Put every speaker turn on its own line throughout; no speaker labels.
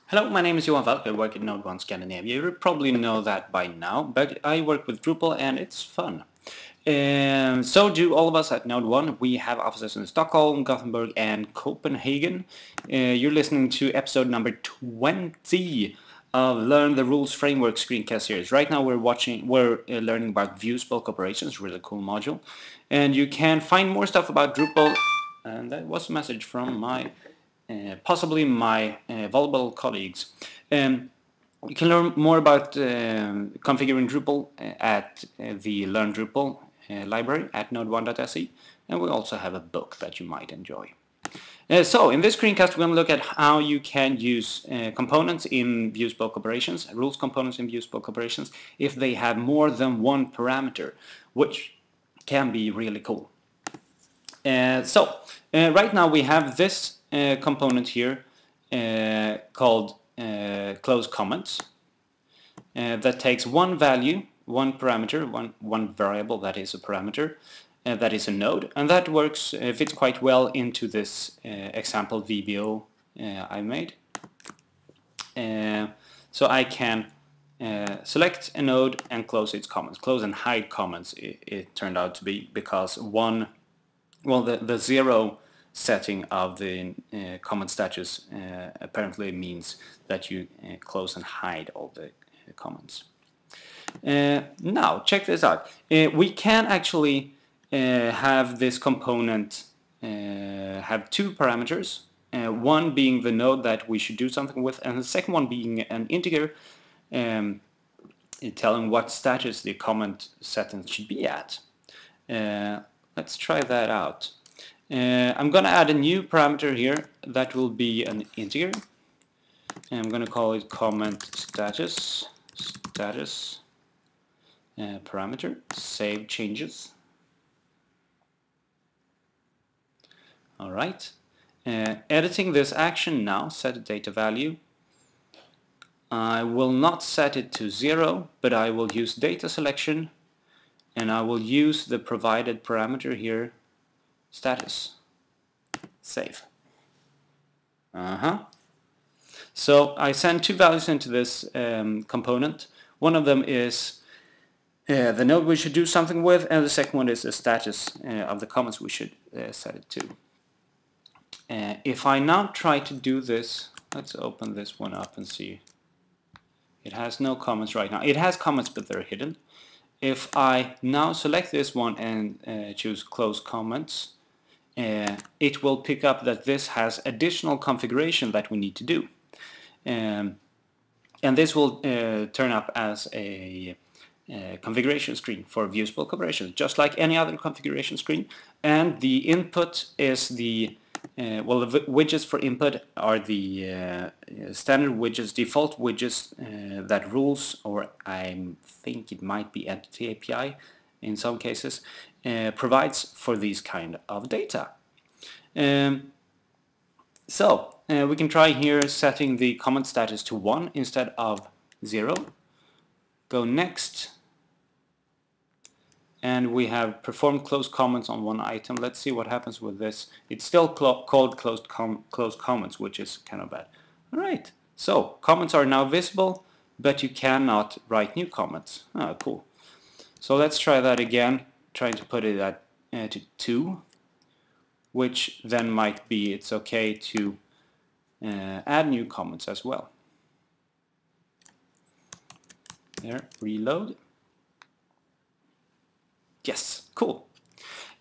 Hello, my name is Johan Falk. I work at NodeOne Scandinavia. You probably know that by now, but I work with Drupal and it's fun. So do all of us at NodeOne. We have offices in Stockholm, Gothenburg and Copenhagen. You're listening to episode number 20 of Learn the Rules Framework screencast series. Right now we're learning about views bulk operations, really cool module. And you can find more stuff about Drupal, and that was a message from possibly my valuable colleagues. You can learn more about configuring Drupal at the Learn Drupal library at NodeOne.se, and we also have a book that you might enjoy. So in this screencast we're going to look at how you can use components in views bulk operations, rules components in views bulk operations, if they have more than one parameter, which can be really cool. Right now we have this component here called close comments that takes one value, one parameter, one variable that is a parameter, that is a node, and that works fits quite well into this example VBO I made. So I can select a node and close its comments. Close and hide comments it turned out to be, because the zero setting of the comment status apparently means that you close and hide all the comments. Now check this out. We can actually have this component have two parameters, one being the node that we should do something with, and the second one being an integer telling what status the comment setting should be at. Let's try that out. I'm going to add a new parameter here that will be an integer. And I'm going to call it comment status parameter. Save changes. All right. Editing this action now, set a data value. I will not set it to 0, but I will use data selection, and I will use the provided parameter here, status. Save. So I send two values into this component. One of them is the node we should do something with, and the second one is the status of the comments we should set it to. If I now try to do this, let's open this one up and see. It has no comments right now. It has comments, but they're hidden. If I now select this one and choose close comments, it will pick up that this has additional configuration that we need to do. And this will turn up as a configuration screen for views bulk operations, just like any other configuration screen. And the input is the the widgets for input are the standard widgets, default widgets that rules, or I think it might be Entity API in some cases, provides for these kind of data. We can try here setting the comment status to 1 instead of 0. Go next. And we have performed close comments on one item. Let's see what happens with this. It's still called closed comments, which is kind of bad. Alright, so comments are now visible, but you cannot write new comments. Oh, cool. So let's try that again, trying to put it at to 2, which then might be it's okay to add new comments as well. There, reload. Yes, cool.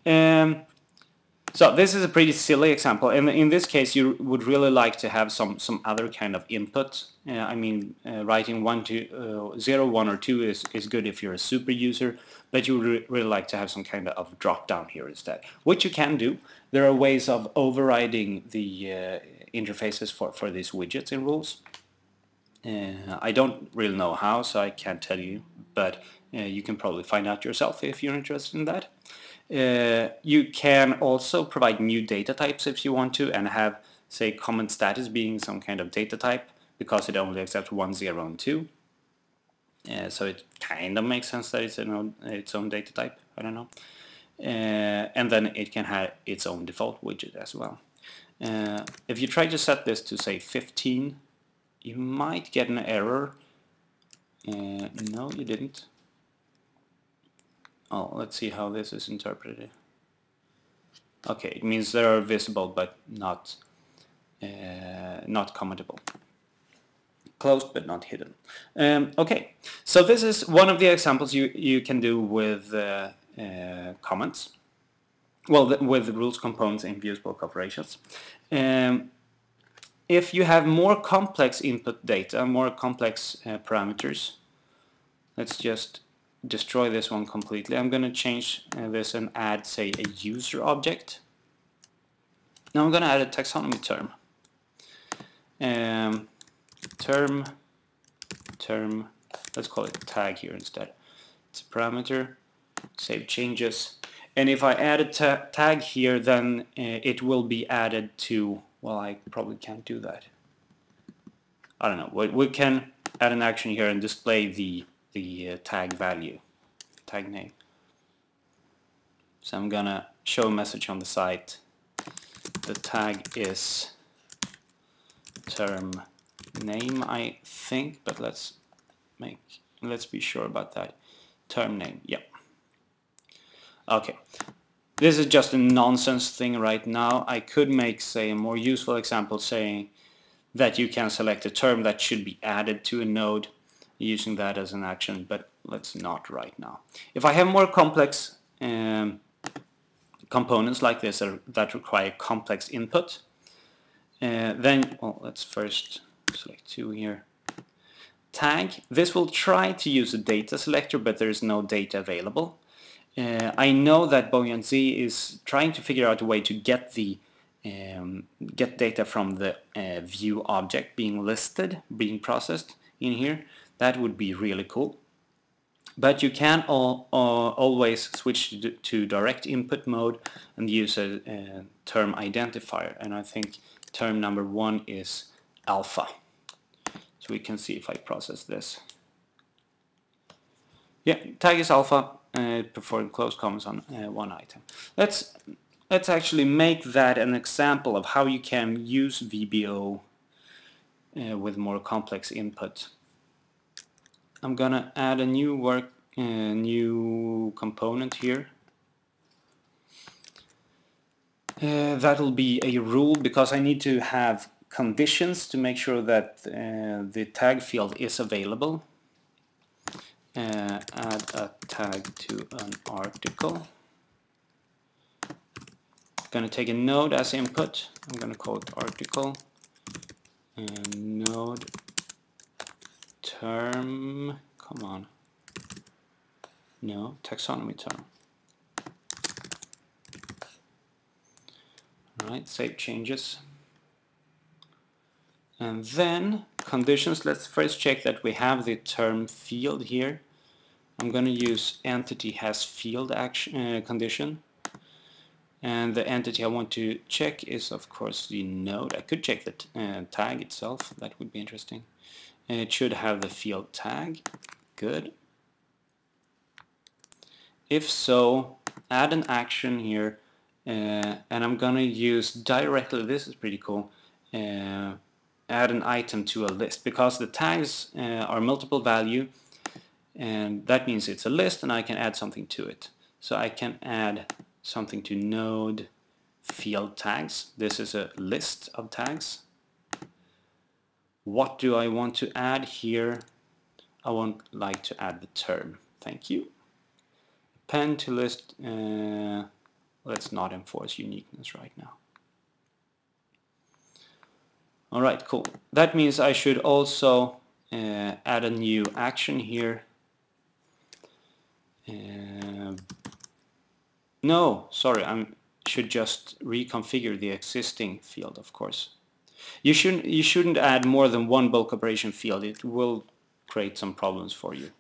So this is a pretty silly example, and in this case you would really like to have some other kind of input. Writing 1 to 0, 1 or 2 is good if you're a super user, but you would really like to have some kind of drop down here instead, which you can do. There are ways of overriding the interfaces for these widgets in rules. I don't really know how, so I can't tell you, but you can probably find out yourself if you're interested in that. You can also provide new data types if you want to, and have, say, comment status being some kind of data type, because it only accepts 1, 0, and 2. So it kind of makes sense that it's its own data type. I don't know. And then it can have its own default widget as well. If you try to set this to, say, 15, you might get an error. No, you didn't. Oh, let's see how this is interpreted. Okay, it means they are visible but not commentable. Closed but not hidden. Okay, so this is one of the examples you can do with comments. Well, with the rules components in views bulk operations. If you have more complex input data, more complex parameters, let's just destroy this one completely. I'm going to change this and add, say, a user object. Now I'm going to add a taxonomy term. Term, let's call it tag here instead. It's a parameter, save changes. And if I add a tag here, then it will be added to, well, I probably can't do that. I don't know. We can add an action here and display the tag value, tag name. So I'm gonna show a message on the site. The tag is term name, I think, but let's be sure about that. Term name, yeah. Okay. This is just a nonsense thing right now. I could make, say, a more useful example saying that you can select a term that should be added to a node using that as an action, but let's not right now. If I have more complex components like this that require complex input, then, well, let's first select two here. Tag, this will try to use a data selector, but there is no data available. I know that NodeOne.se is trying to figure out a way to get the get data from the view object being listed, being processed in here. That would be really cool. But you can always switch to direct input mode and use a term identifier. And I think term number 1 is alpha. So we can see if I process this. Yeah, tag is alpha. Perform close comments on one item. Let's actually make that an example of how you can use VBO with more complex input. I'm gonna add a new component here. That'll be a rule because I need to have conditions to make sure that the tag field is available. Add a tag to an article. Going to take a node as input. I'm going to call it article and node term. Come on. No, taxonomy term. Alright, save changes. And then conditions. Let's first check that we have the term field here. I'm going to use entity has field action condition. And the entity I want to check is, of course, the node. I could check the tag itself. That would be interesting. And it should have the field tag. Good. If so, add an action here. And I'm going to use directly, this is pretty cool, add an item to a list. Because the tags are multiple value. And that means it's a list and I can add something to it. So I can add something to node field tags. This is a list of tags. What do I want to add here? I would like to add the term. Thank you. Append to list. Let's not enforce uniqueness right now. Alright, cool. That means I should also add a new action here. No, sorry, I should just reconfigure the existing field, of course. You shouldn't add more than one bulk operation field. It will create some problems for you.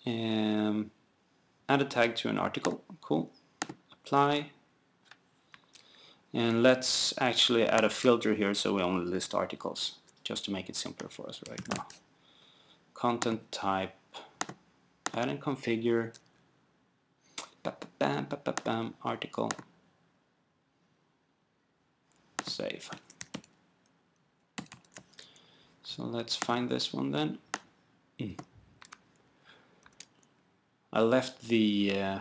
Add a tag to an article. Cool. Apply. And let's actually add a filter here so we only list articles, just to make it simpler for us right now. Content type. Add and configure. Article. Save. So let's find this one then. I left the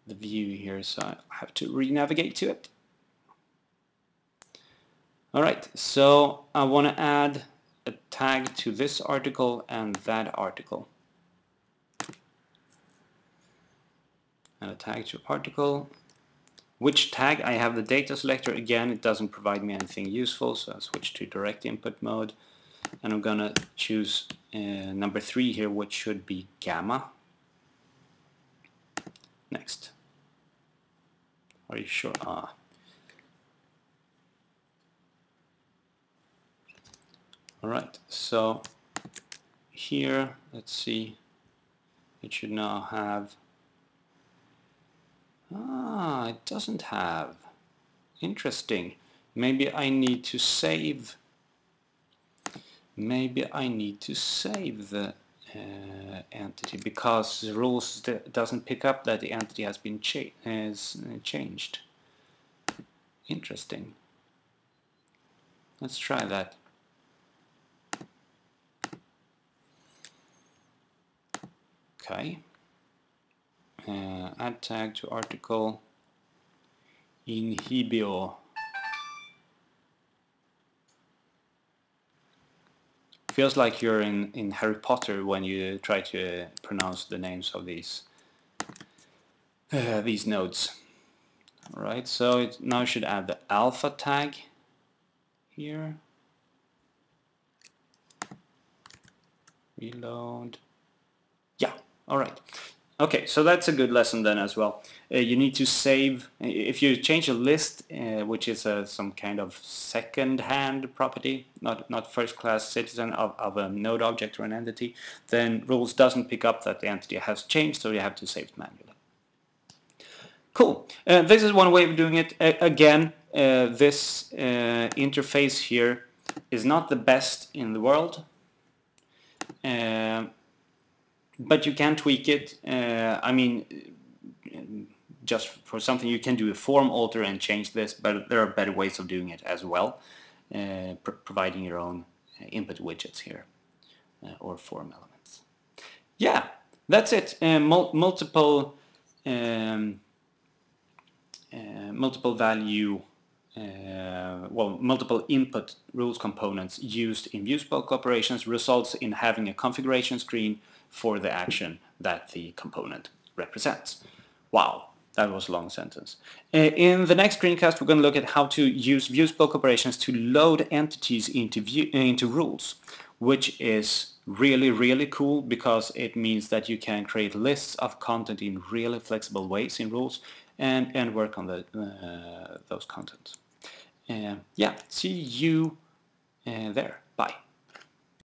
view here, so I have to re-navigate to it. Alright, so I want to add a tag to this article and that article. And a tag to article. Which tag? I have the data selector again. It doesn't provide me anything useful, so I'll switch to direct input mode. And I'm gonna choose number 3 here, which should be gamma. Next. Are you sure? Alright, so here, let's see, it should now have, it doesn't have. Interesting. Maybe I need to save the entity, because the rules doesn't pick up that the entity has been changed. Interesting. Let's try that. Okay. Add tag to article inhibio. Feels like you're in Harry Potter when you try to pronounce the names of these nodes. Alright, so it now should add the alpha tag here. Reload. Yeah, alright. Okay, so that's a good lesson then as well. You need to save, if you change a list, which is some kind of second-hand property, not first-class citizen of a node object or an entity, then rules doesn't pick up that the entity has changed, so you have to save it manually. Cool. This is one way of doing it. Again, this interface here is not the best in the world. But you can tweak it. I mean, just for something you can do a form alter and change this, but there are better ways of doing it as well, providing your own input widgets here or form elements. Yeah, that's it. Multiple value, multiple input rules components used in views bulk operations results in having a configuration screen for the action that the component represents. Wow, that was a long sentence. In the next screencast, we're going to look at how to use views bulk operations to load entities into rules, which is really cool, because it means that you can create lists of content in really flexible ways in rules and work on those contents. Yeah, see you there. Bye.